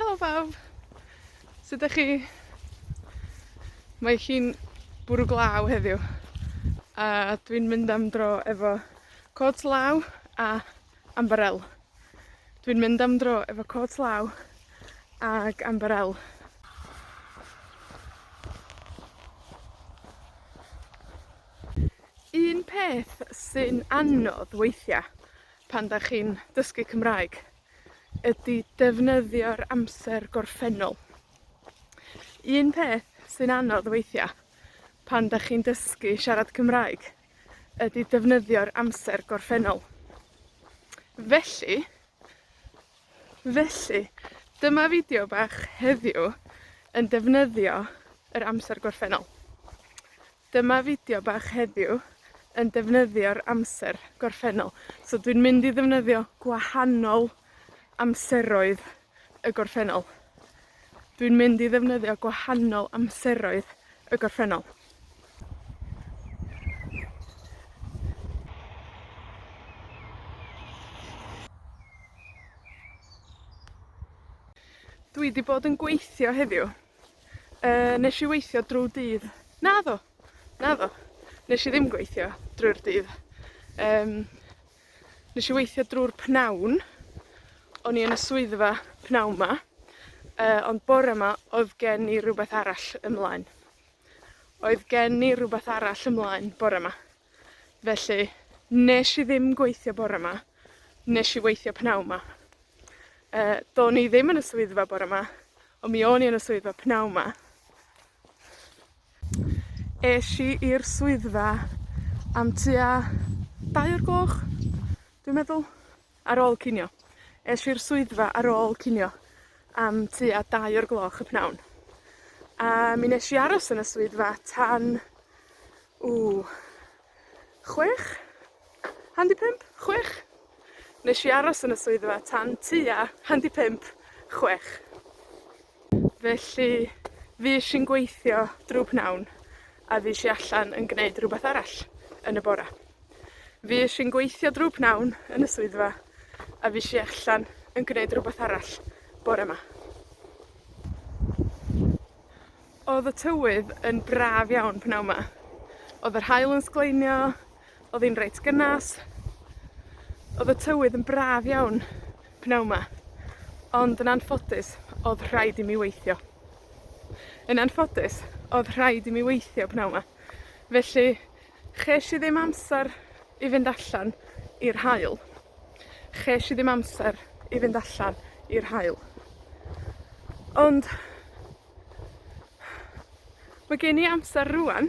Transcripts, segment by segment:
Helo bawb! Sut ydych chi? Mae hi'n bwrw glaw heddiw. A dwi'n mynd am dro efo cot law a ambarél. Dwi'n mynd am dro efo cot law ag ambarél. Un peth sy'n anodd weithia pan dach chi'n dysgu Cymraeg ydy defnyddio'r amser gorffennol. Un peth sy'n anodd weithia pan dach chi'n dysgu siarad Cymraeg ydy defnyddio'r amser gorffennol. Felly, dyma fideo bach heddiw yn defnyddio yr amser gorffennol. Dyma fideo bach heddiw yn defnyddio'r amser gorffennol. So dwi'n mynd i ddefnyddio gwahanol amseroedd y gorffennol. Dwi'n mynd i ddefnyddio gwahanol amseroedd y gorffennol. Dwi 'di bod yn gweithio heddiw. Nesh i weithio drw dydd. Naddo. Nesh i ddim gweithio drwy'r dydd. Nesh i weithio drw'r pnawn. O'n i yn y swyddfa pnawn 'ma. Ond bore 'ma oedd gen i rhywbeth arall ymlaen. Oedd gen i rhywbeth arall ymlaen bore 'ma. Felly, nesh i ddim gweithio bore 'ma. Nesh i weithio pnawn 'ma. Do'n i ddim yn y swyddfa bore 'ma, ond mi o'n i yn y swyddfa pnawn 'ma. Esh i i'r swyddfa am tua 2 o'r gloch, dwi'n meddwl, ar ôl cinio. Esh i'r swyddfa ar ôl cinio am tua 2 o'r gloch y pnawn. A mi nesh i aros yn y swyddfa tan, 6? Handi 5? 6? Nesh i aros yn y swyddfa tan tua 5, 6. Felly, fuesh i'n gweithio drw pnawn, a fuesh i allan yn gwneud rhywbeth arall yn y bora. Fuesh i'n gweithio drw pnawn yn y swyddfa, a fuesh i allan yn gwneud rhywbeth arall bore 'ma. Oedd y tywydd yn braf iawn pnawn 'ma. Oedd yr haul yn sgleinio, oedd hi'n reit gynas. Oedd y tywydd yn braf iawn pnawn 'ma. Ond yn anffodus, oedd rhaid i mi weithio. Yn anffodus, oedd rhaid i mi weithio pnawn 'ma. Felly, chesh i ddim amser i fynd allan i'r haul. Chesh i ddim amser i fynd allan i'r haul. Ond, mae gen i amser rŵan.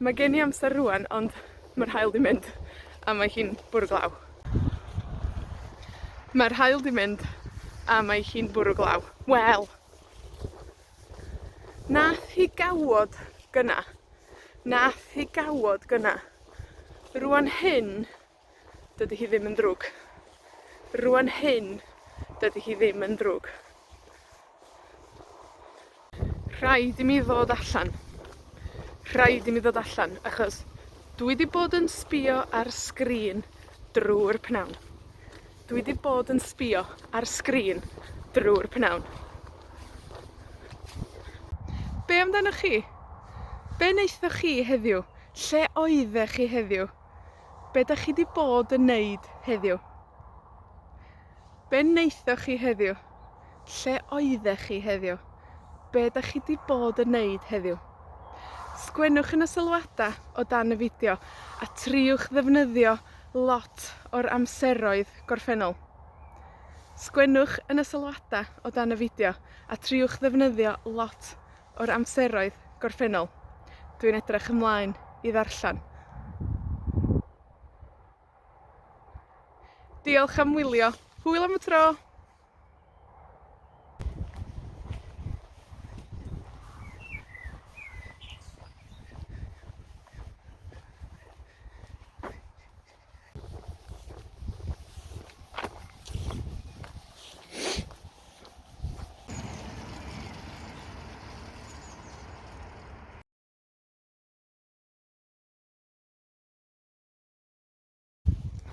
Mae gen i amser rŵan, ond mae'r haul 'di mynd, a mae hi'n bwrw glaw. Mae'r haul 'di mynd, a mae hi'n bwrw glaw. Wel, nath hi gawod gyna. Nath hi gawod gyna. Rŵan hyn, dydy hi ddim yn drwg. Rŵan hyn, dydy hi ddim yn drwg. Rhaid i mi ddod allan. Rhaid i mi ddod allan, achos dwi 'di bod yn sbïo ar sgrin drwy'r pnawn. Dwi 'di bod yn sbïo ar sgrin drwy'r pnawn. Be' amdanoch chi? Be' neithoch chi heddiw? Lle oeddech chi heddiw? Be' dach chi 'di bod yn neud heddiw? Be' neithoch chi heddiw? Lle oeddech chi heddiw? Be' dach chi 'di bod yn neud heddiw? Sgwennwch yn y sylwada o dan y fideo, a triwch ddefnyddio lot o'r amseroedd gorffennol. Sgwennwch yn y sylwada o dan y fideo, a triwch ddefnyddio lot o'r amseroedd gorffennol. Dwi'n edrych ymlaen i ddarllan. Diolch am wylio. Hwyl am y tro!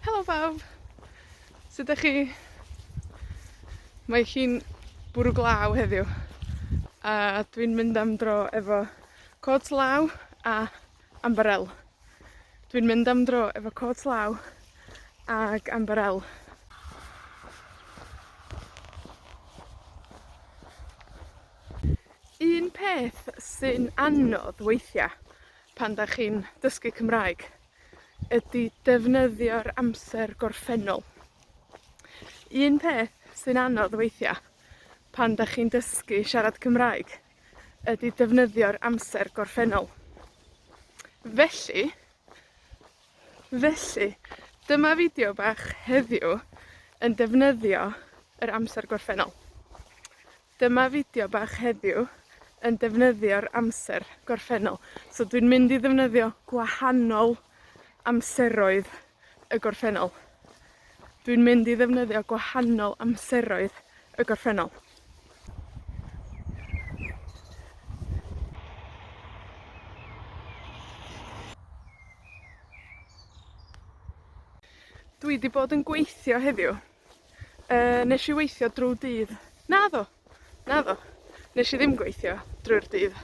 Helo bawb! Sut ydych chi? Mae hi'n bwrw glaw heddiw. A dwi'n mynd am dro efo cot law a ambarél. Dwi'n mynd am dro efo cot law ag ambarél. Un peth sy'n anodd weithia' pan dach chi'n dysgu Cymraeg ydy defnyddio'r amser gorffennol. Un peth sy'n anodd weithia' pan dach chi'n dysgu siarad Cymraeg ydy defnyddio'r amser gorffennol. Felly, dyma fideo bach heddiw yn defnyddio yr amser gorffennol. Dyma fideo bach heddiw yn defnyddio'r amser gorffennol. So dwi'n mynd i ddefnyddio gwahanol amseroedd y gorffennol. Dwi'n mynd i ddefnyddio gwahanol amseroedd y gorffennol. Dwi 'di bod yn gweithio heddiw. Nesh i weithio drw dydd. Naddo. Nesh i ddim gweithio drwy'r dydd.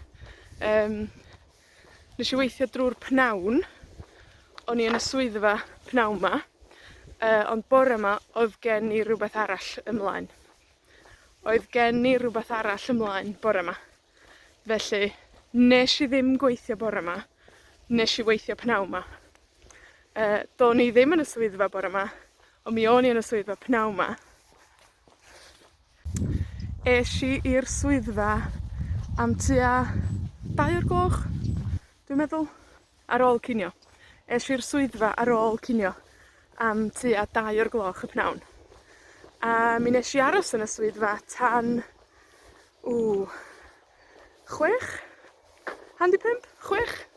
Nesh i weithio drwy'r pnawn. O'n i yn y swyddfa pnawn 'ma. Ond bore 'ma oedd gen i rhywbeth arall ymlaen. Oedd gen i rhywbeth arall ymlaen bore 'ma. Felly, nesh i ddim gweithio bore 'ma. Nesh i weithio pnawn 'ma. Do'n i ddim yn y swyddfa bore 'ma, ond mi o'n i yn y swyddfa pnawn 'ma. Esh i i'r swyddfa am tua 2 o'r gloch, dwi'n meddwl, ar ôl cinio. Esh i'r swyddfa ar ôl cinio am tua 2 o'r gloch y pnawn. A mi nesh i aros yn y swyddfa tan, 6? Handi 5? 6?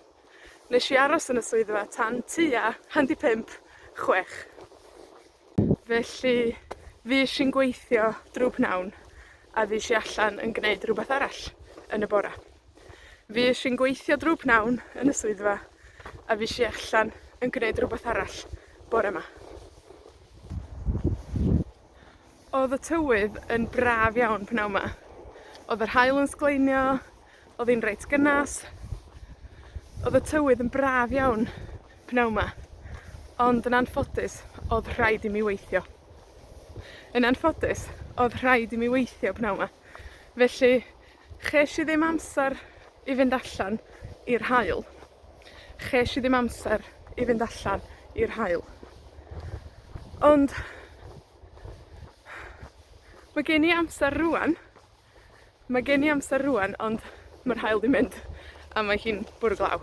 Nesh i aros yn y swyddfa tan tua handi 5, 6. Felly, fuesh i'n gweithio drw pnawn, a fuesh i allan yn gwneud rhywbeth arall yn y bora. Fuesh i'n gweithio drw pnawn yn y swyddfa, a fuesh i allan yn gwneud rhywbeth arall bore 'ma. Oedd y tywydd yn braf iawn pnawn 'ma. Oedd yr haul yn sgleinio, oedd hi'n reit gynas. Oedd y tywydd yn braf iawn pnawn 'ma. Ond yn anffodus, oedd rhaid i mi weithio. Yn anffodus, oedd rhaid i mi weithio pnawn 'ma. Felly, chesh i ddim amser i fynd allan i'r haul. Chesh i ddim amser i fynd allan i'r haul. Ond, mae gen i amser rŵan. Mae gen i amser rŵan, ond mae'r haul di mynd, a mae hi'n bwrw glaw.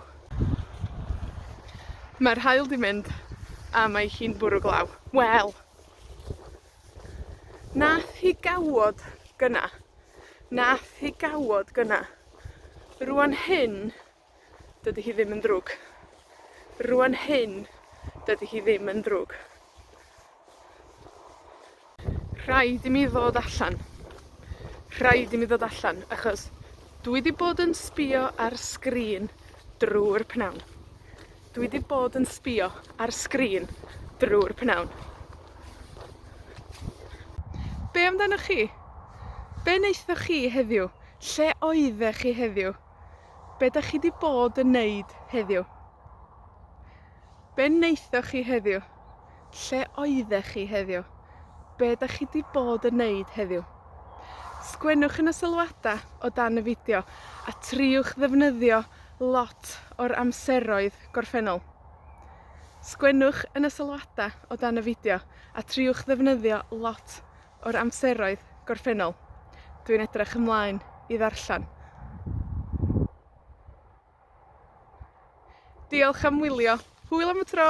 Mae'r haul di mynd, a mae hi'n bwrw glaw. Wel, nath hi gawod gyna. Rŵan hyn, dydy hi ddim yn drwg. Rŵan hyn, dydy hi ddim yn drwg. Rhaid i mi ddod allan. Achos dwi 'di bod yn sbïo ar sgrin drwy'r pnawn. Be amdanoch chi? Be wnaethoch chi heddiw? Lle oeddech chi heddiw? Be dach chi 'di bod yn neud heddiw? Be wnaethoch chi heddiw? Lle oeddech chi heddiw? Be dach chi 'di bod yn neud heddiw? Sgwennwch yn y sylwada o dan y fideo, a triwch ddefnyddio lot o'r amseroedd gorffennol. Sgwennwch yn y sylwada o dan y fideo, a triwch ddefnyddio lot o'r amseroedd gorffennol. Dwi'n edrych ymlaen i ddarllan. Diolch am wylio. Hwyl am y tro!